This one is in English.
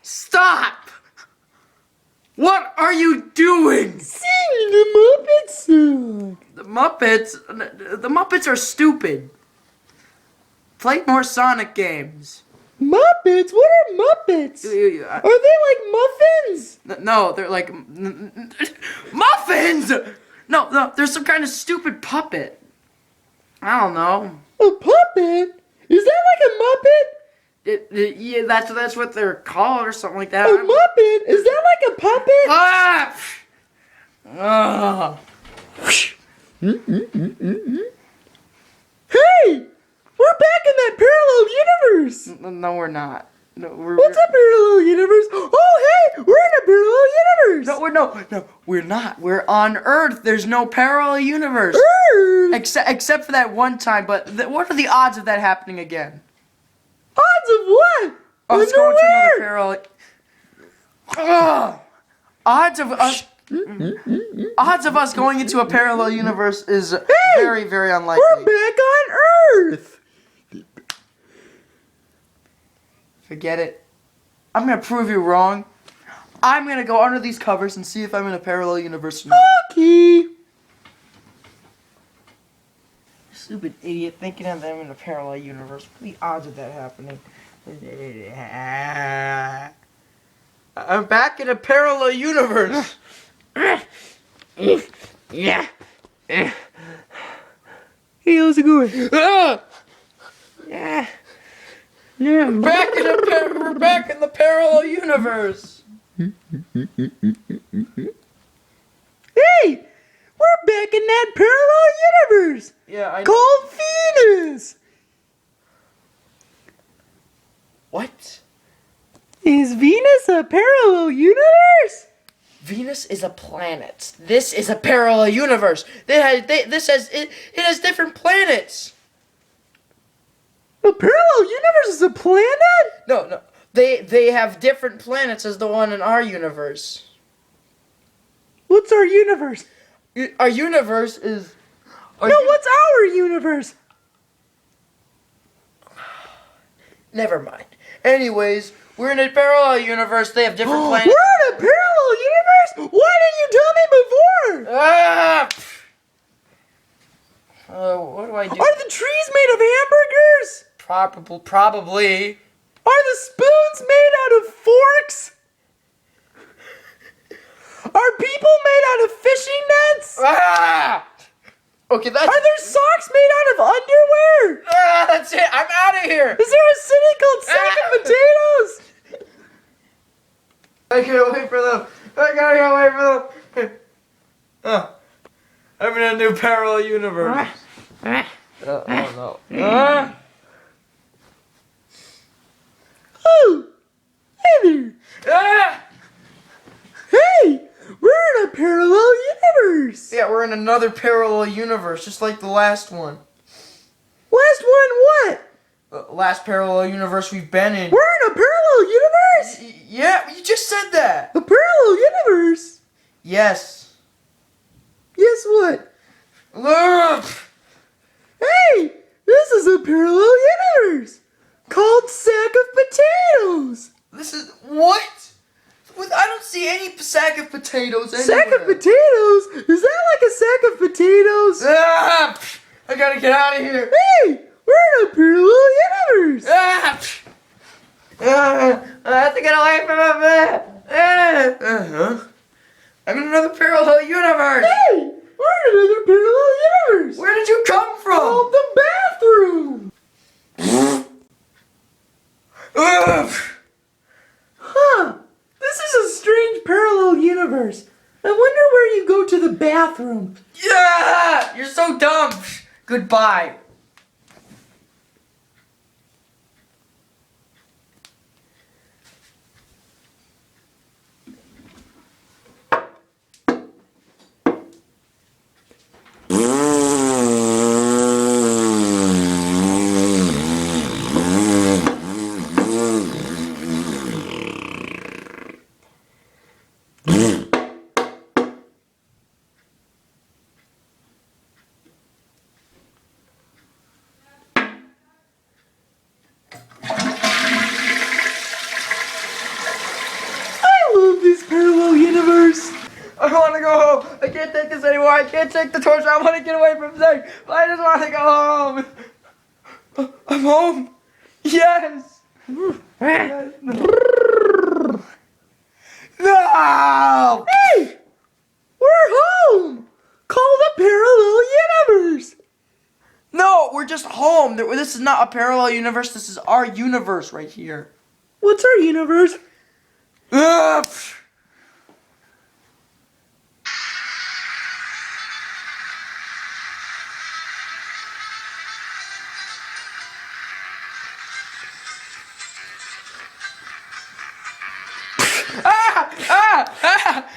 Stop! What are you doing? Sing the Muppet song. The Muppets are stupid. Play more Sonic games. Muppets? What are Muppets? Are they like muffins? No, they're like muffins. No, there's some kind of stupid puppet. I don't know. A puppet? Is that like a Muppet? Yeah, that's what they're called or something like that. A Muppet? Is that like a puppet? Hey! We're back in that parallel universe! No, we're not. No, What's a parallel universe? Oh, hey! We're in a parallel universe! No, we're not. We're on Earth. There's no parallel universe. Earth? Except for that one time, but what are the odds of that happening again? Odds of what? Us going to another parallel... Odds of us going into a parallel universe is very, very unlikely. We're back on Earth! Forget it. I'm gonna prove you wrong. I'm gonna go under these covers and see if I'm in a parallel universe or not. Okay. Stupid idiot thinking of them in a parallel universe. What are the odds of that happening? I'm back in a parallel universe. Yeah. Hey, how's it going? Yeah. We're back in the parallel universe. Hey, we're back in that parallel universe. Yeah, I know. Called Venus. What? Is Venus a parallel universe? Venus is a planet. This is a parallel universe. It has different planets. A parallel universe is a planet? No. They have different planets as the one in our universe. What's our universe? Our universe is... What's our universe? Never mind. Anyways, we're in a parallel universe. They have different planets. We're in a parallel universe? Why didn't you tell me before? What do I do? Are the trees made of hamburgers? Probably. Are the spoons made out of forks? Are people made out of fishing nets? Okay, that's... Are there socks made out of underwear? That's it. I'm out of here. Is there a city called Sack of Potatoes? I can't wait for them. I gotta wait for them. I'm in a new parallel universe. Oh no. Oh, hey there. Hey, we're in a parallel universe. Yeah, we're in another parallel universe, just like the last one. Last one what? Last parallel universe we've been in. We're in a parallel universe? Yeah, you just said that. A parallel universe? Yes. Guess what? Look. Hey, this is a parallel universe called Sack of Potatoes. This is what? I don't see any sack of potatoes anywhere. Sack of potatoes? Is that like a sack of potatoes? I gotta get out of here. Hey, we're in a parallel universe. I have to get away from it. I'm in another parallel universe. Hey, we're in another parallel universe. Where did you come from? Oh, the bathroom. Huh. This is a strange parallel universe. I wonder where you go to the bathroom. Yeah! You're so dumb. Goodbye. to go home. I can't take this anymore. I can't take the torch. I want to get away from Zeg. I just want to go home. I'm home. Yes. Yes. No. Hey, we're home. Call the parallel universe. No, we're just home. This is not a parallel universe. This is our universe right here. What's our universe? Ugh. Ah! Ah! Ah!